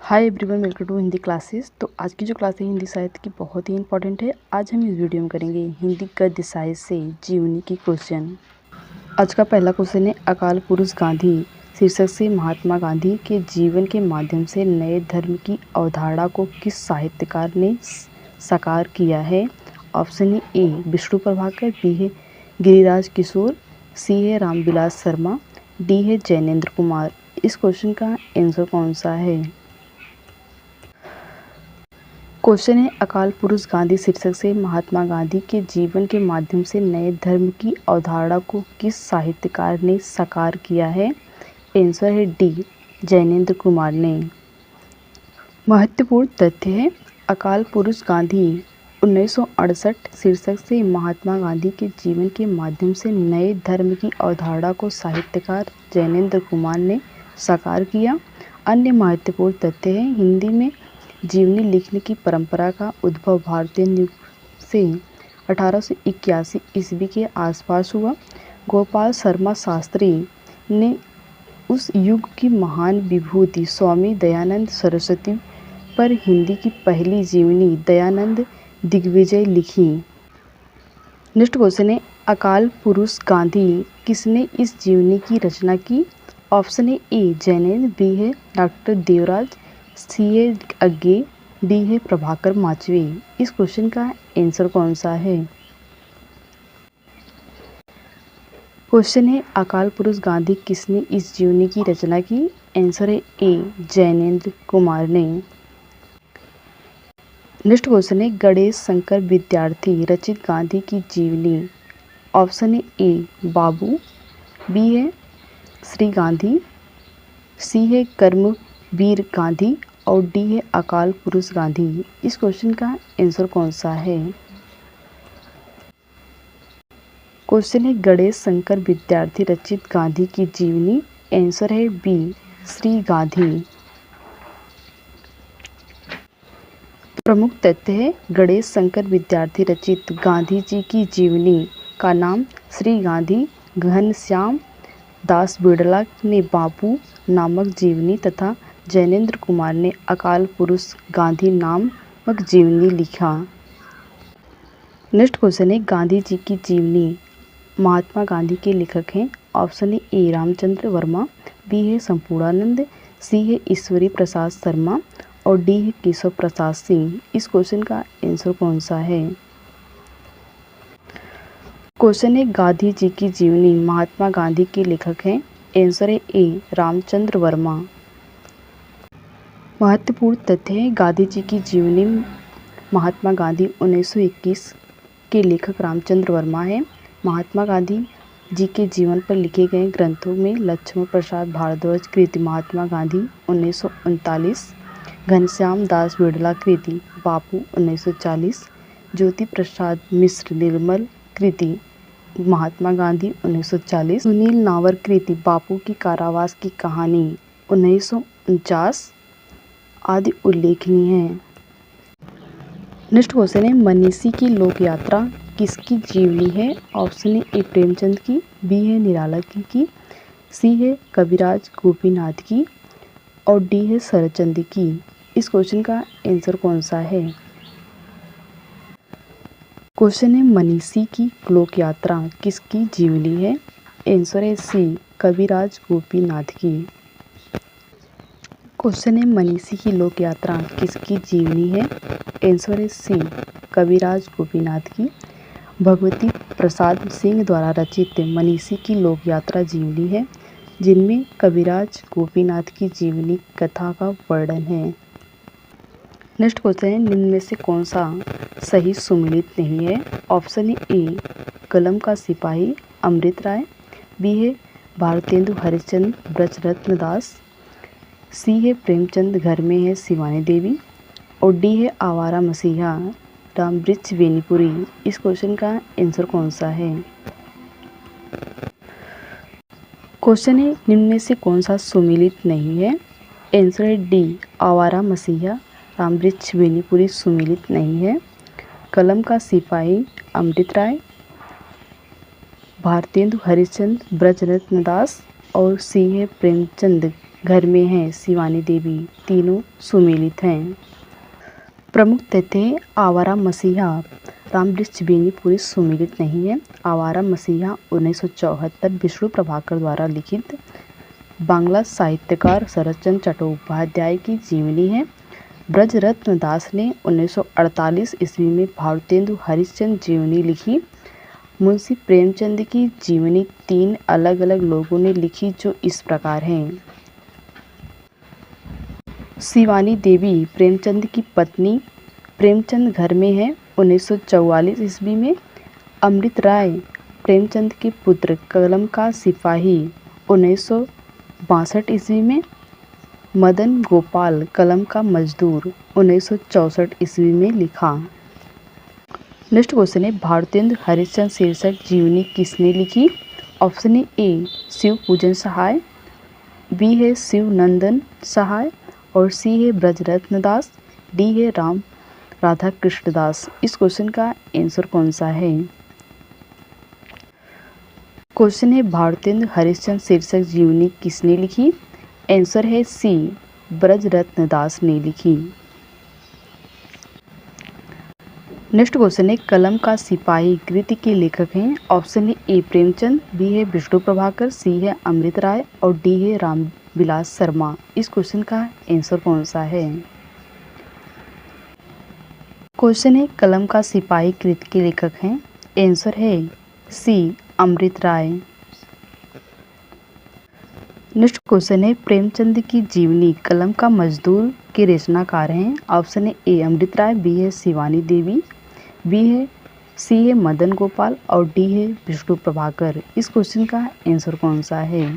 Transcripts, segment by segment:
Hi everyone, welcome to Hindi classes. तो आज की जो क्लास है हिंदी साहित्य की बहुत ही इंपॉर्टेंट है। आज हम इस वीडियो में करेंगे हिंदी गद्य साहित्य से जीवनी की क्वेश्चन। आज का पहला क्वेश्चन है, अकाल पुरुष गांधी शीर्षक से महात्मा गांधी के जीवन के माध्यम से नए धर्म की अवधारणा को किस साहित्यकार ने साकार किया है। Option A Vishnu Prabhakar, B है गिरिराज किशोर, सी है रामविलास शर्मा, डी है जैनेन्द्र कुमार। इस क्वेश्चन का आंसर कौन सा है। क्वेश्चन है, अकाल पुरुष गांधी शीर्षक से महात्मा गांधी के जीवन के माध्यम से नए धर्म की अवधारणा को किस साहित्यकार ने साकार किया है। आंसर है डी जैनेन्द्र कुमार ने। महत्वपूर्ण तथ्य है, अकाल पुरुष गांधी 1968 शीर्षक से महात्मा गांधी के जीवन के माध्यम से नए धर्म की अवधारणा को साहित्यकार जैनेन्द्र कुमार ने साकार किया। अन्य महत्वपूर्ण तथ्य है, हिंदी में जीवनी लिखने की परंपरा का उद्भव भारतीय युग से 1881 ईस्वी के आसपास हुआ। गोपाल शर्मा शास्त्री ने उस युग की महान विभूति स्वामी दयानंद सरस्वती पर हिंदी की पहली जीवनी दयानंद दिग्विजय लिखी। नेक्स्ट क्वेश्चन है, अकाल पुरुष गांधी किसने इस जीवनी की रचना की। ऑप्शन ए जैनेन्द्र, बी है डॉक्टर देवराज, सी है अज्ञे, डी है प्रभाकर माचवे। इस क्वेश्चन का आंसर कौन सा है। क्वेश्चन है, अकाल पुरुष गांधी किसने इस जीवनी की रचना की। आंसर है ए जैनेन्द्र कुमार ने। नेक्स्ट क्वेश्चन है, गणेश शंकर विद्यार्थी रचित गांधी की जीवनी। ऑप्शन है ए बाबू, बी है श्री गांधी, सी है कर्मवीर गांधी और डी है अकाल पुरुष गांधी। इस क्वेश्चन का आंसर कौन सा है। क्वेश्चन है, गणेश शंकर विद्यार्थी रचित गांधी की जीवनी। आंसर है बी श्री गांधी। प्रमुख तथ्य है, गणेश शंकर विद्यार्थी रचित गांधी जी की जीवनी का नाम श्री गांधी घनश्याम दास बिड़ला ने बापू नामक जीवनी तथा जैनेन्द्र कुमार ने अकाल पुरुष गांधी नामक जीवनी लिखा। नेक्स्ट क्वेश्चन है, गांधी जी की जीवनी महात्मा गांधी के लेखक हैं। ऑप्शन है ए रामचंद्र वर्मा, बी है संपूर्णानंद, सी है ईश्वरी प्रसाद शर्मा और डी है केशव प्रसाद सिंह। इस क्वेश्चन का आंसर कौन सा है। क्वेश्चन है, गांधी जी की जीवनी महात्मा गांधी के लेखक हैं। आंसर है ए रामचंद्र वर्मा। महत्वपूर्ण तथ्य है, गांधी जी की जीवनी महात्मा गांधी 1921 के लेखक रामचंद्र वर्मा है। महात्मा गांधी जी के जीवन पर लिखे गए ग्रंथों में लक्ष्मण प्रसाद भारद्वाज कृति महात्मा गांधी 1939, घनश्याम दास बिड़ला कृति बापू 1940, ज्योति प्रसाद मिश्र निर्मल कृति महात्मा गांधी 1940, सुनील नावर कृति बापू की कारावास की कहानी 1949 आदि उल्लेखनीय हैं। नेक्स्ट क्वेश्चन है, मनीषी की लोक यात्रा किसकी जीवनी है। ऑप्शन ए प्रेमचंद की, बी है निराला की, सी है कविराज गोपीनाथ की और डी है शरदचंद्र की। इस क्वेश्चन का आंसर कौन सा है। क्वेश्चन है, मनीषी की लोक यात्रा किसकी जीवनी है। आंसर है सी कविराज गोपीनाथ की। क्वेश्चन है, मनीषी की लोक यात्रा किसकी जीवनी है। आंसर है सी कविराज गोपीनाथ की। भगवती प्रसाद सिंह द्वारा रचित मनीषी की लोक यात्रा जीवनी है, जिनमें कविराज गोपीनाथ की जीवनी कथा का वर्णन है। नेक्स्ट क्वेश्चन है, निम्न में से कौन सा सही सुमेलित नहीं है। ऑप्शन ए कलम का सिपाही अमृत राय, बी है भारतेंदु हरिश्चंद्र ब्रजरत्न दास, सी है प्रेमचंद घर में है शिवानी देवी और डी है आवारा मसीहा रामवृक्ष बेनीपुरी। इस क्वेश्चन का आंसर कौन सा है। क्वेश्चन है, निम्न में से कौन सा सुमेलित नहीं है। आंसर है डी आवारा मसीहा रामवृक्ष बेनीपुरी सुमेलित नहीं है। कलम का सिपाही अमृत राय, भारतेंदु हरिश्चंद्र ब्रजरत्न दास और सी है प्रेमचंद घर में है शिवानी देवी, तीनों सुमेलित हैं। प्रमुख तथ्य है आवारा मसीहा रामवृक्ष बेनी पूरी सुमेलित नहीं है। आवारा मसीहा 1974 विष्णु प्रभाकर द्वारा लिखित बांग्ला साहित्यकार शरतचंद्र चट्टोपाध्याय की जीवनी है। ब्रजरत्न दास ने 1948 ईस्वी में भारतेंदु हरिश्चंद्र जीवनी लिखी। मुंशी प्रेमचंद की जीवनी 3 अलग अलग लोगों ने लिखी जो इस प्रकार हैं। शिवानी देवी प्रेमचंद की पत्नी, प्रेमचंद घर में है 1944 ईस्वी में। अमृत राय प्रेमचंद के पुत्र, कलम का सिपाही 1962 ईस्वी में। मदन गोपाल कलम का मजदूर 1964 ईस्वी में लिखा। नेक्स्ट क्वेश्चन है भारतेंदु हरिश्चंद्र शीर्षक जीवनी किसने लिखी? ऑप्शन ए शिव पूजन सहाय, बी है शिव नंदन सहाय और सी है ब्रजरत्न दास, डी है राम राधा कृष्ण दास। इस क्वेश्चन का आंसर कौन सा है? क्वेश्चन है भारतेंदु हरिश्चंद्र शीर्षक जीवनी किसने लिखी? आंसर है सी ब्रजरत्न दास ने लिखी। नेक्स्ट क्वेश्चन है कलम का सिपाही कृति के लेखक हैं। ऑप्शन ए प्रेमचंद, बी है विष्णु प्रभाकर, सी है अमृत राय और डी है रामविलास शर्मा। इस क्वेश्चन का आंसर कौन सा है? क्वेश्चन है कलम का सिपाही कृति के लेखक हैं। आंसर है सी अमृत राय। नेक्स्ट क्वेश्चन है प्रेमचंद की जीवनी कलम का मजदूर के रचनाकार हैं। ऑप्शन ए अमृत राय, बी है शिवानी देवी, सी है मदन गोपाल और डी है विष्णु प्रभाकर। इस क्वेश्चन का आंसर कौन सा है?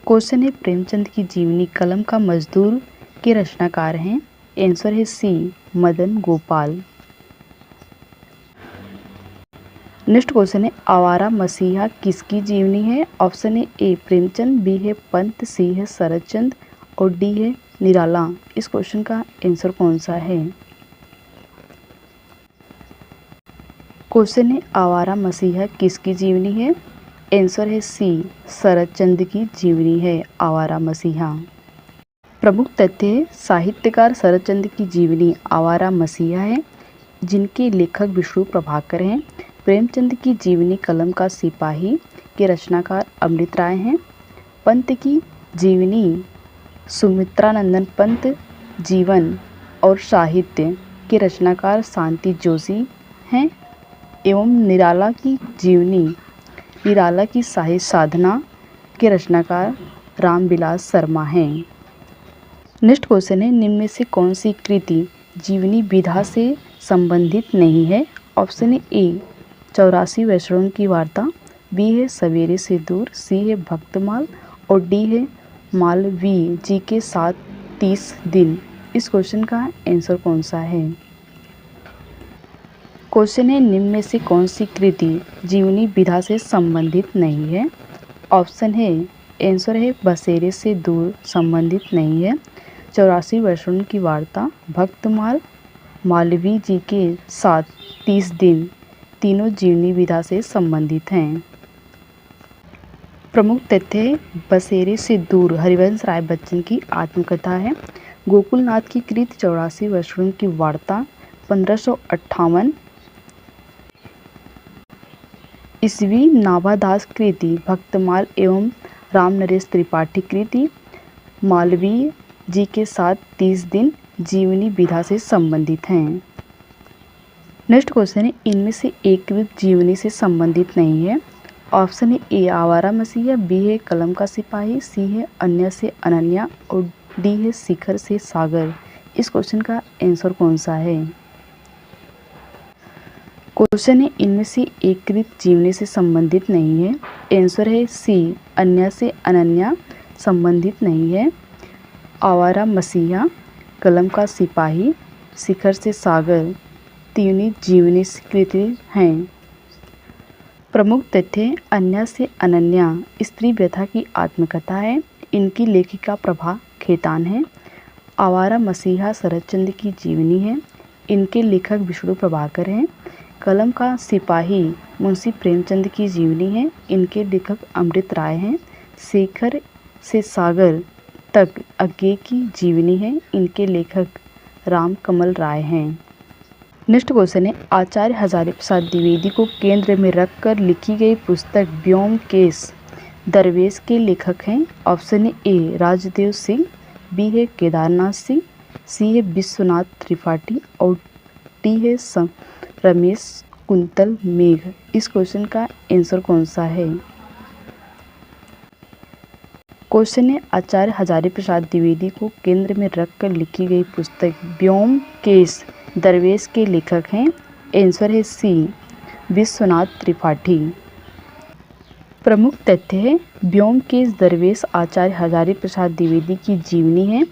क्वेश्चन है प्रेमचंद की जीवनी कलम का मजदूर के रचनाकार हैं। आंसर है सी मदन गोपाल। नेक्स्ट क्वेश्चन है आवारा मसीहा किसकी जीवनी है? ऑप्शन ए प्रेमचंद, बी है पंत, सी है शरतचंद और डी है निराला। इस क्वेश्चन का आंसर कौन सा है? क्वेश्चन है आवारा मसीहा किसकी जीवनी है? आंसर है सी शरतचंद की जीवनी है आवारा मसीहा। प्रमुख तथ्य है साहित्यकार शरतचंद की जीवनी आवारा मसीहा है जिनके लेखक विष्णु प्रभाकर हैं। प्रेमचंद की जीवनी कलम का सिपाही के रचनाकार अमृत राय हैं। पंत की जीवनी सुमित्रानंदन पंत जीवन और साहित्य के रचनाकार शांति जोशी हैं एवं निराला की जीवनी निराला की साहित्य साधना के रचनाकार रामविलास शर्मा हैं। नेक्स्ट क्वेश्चन है निम्न में से कौन सी कृति जीवनी विधा से संबंधित नहीं है? ऑप्शन ए 84 वैष्णवों की वार्ता, बी है सवेरे से दूर, सी है भक्तमाल और डी है मालवीय जी के साथ 30 दिन। इस क्वेश्चन का आंसर कौन सा है? क्वेश्चन है निम्न में से कौन सी कृति जीवनी विधा से संबंधित नहीं है? ऑप्शन है आंसर है बसेरे से दूर संबंधित नहीं है, 84 वैष्णवों की वार्ता, भक्तमाल, मालवीय जी के साथ 30 दिन तीनों जीवनी विधा से संबंधित हैं। प्रमुख तथ्य बसेरे से दूर हरिवंश राय बच्चन की आत्मकथा है। गोकुलनाथ की कृति 84 वैष्णवों की वार्ता 1558 ईस्वी, नाभादास कृति भक्तमाल एवं राम नरेश त्रिपाठी कृति मालवीय जी के साथ 30 दिन जीवनी विधा से संबंधित हैं। नेक्स्ट क्वेश्चन है इनमें से एक कृति जीवनी से संबंधित नहीं है। ऑप्शन है ए आवारा मसीहा, बी है कलम का सिपाही, सी है अन्य से अनन्या और डी है शिखर से सागर। इस क्वेश्चन का आंसर कौन सा है? क्वेश्चन है इनमें से एक कृति जीवनी से संबंधित नहीं है। आंसर है सी अन्य से अनन्या संबंधित नहीं है। आवारा मसीहा, कलम का सिपाही, शिखर से सागर तीनों जीवनी कृति हैं। प्रमुख तथ्य अन्य से अनन्या स्त्री व्यथा की आत्मकथा है। इनकी लेखिका प्रभा खेतान है। आवारा मसीहा शरतचंद की जीवनी है। इनके लेखक विष्णु प्रभाकर हैं। कलम का सिपाही मुंशी प्रेमचंद की जीवनी है। इनके लेखक अमृत राय हैं। शेखर से सागर तक आगे की जीवनी है। इनके लेखक राम कमल राय हैं। नेक्स्ट क्वेश्चन है, आचार्य हजारी प्रसाद द्विवेदी को केंद्र में रखकर लिखी गई पुस्तक व्योमकेश दरवेश के लेखक हैं। Option A Rajdev Singh, B है केदारनाथ सिंह, सी है विश्वनाथ त्रिपाठी और डी है रमेश कुंतल मेघ। इस क्वेश्चन का आंसर कौन सा है? क्वेश्चन है, आचार्य हजारी प्रसाद द्विवेदी को केंद्र में रखकर लिखी गई पुस्तक व्योमकेश दरवेश के लेखक हैं। आंसर है सी विश्वनाथ त्रिपाठी। प्रमुख तथ्य है, व्योमकेश दरवेश आचार्य हजारी प्रसाद द्विवेदी की जीवनी है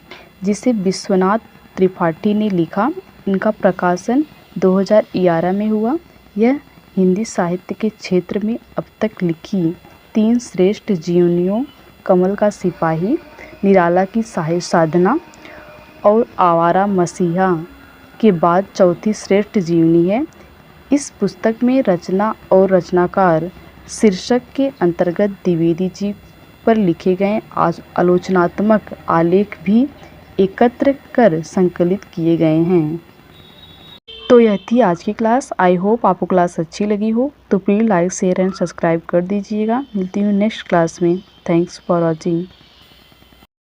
जिसे विश्वनाथ त्रिपाठी ने लिखा। इनका प्रकाशन 2011 में हुआ। यह हिंदी साहित्य के क्षेत्र में अब तक लिखी 3 श्रेष्ठ जीवनियों कमल का सिपाही, निराला की साधना और आवारा मसीहा के बाद चौथी श्रेष्ठ जीवनी है। इस पुस्तक में रचना और रचनाकार शीर्षक के अंतर्गत द्विवेदी जी पर लिखे गए आलोचनात्मक आलेख भी एकत्र कर संकलित किए गए हैं। तो यह थी आज की क्लास। आई होप आपको क्लास अच्छी लगी हो, तो please like share and subscribe कर दीजिएगा। मिलती हूँ नेक्स्ट क्लास में। Thanks for watching.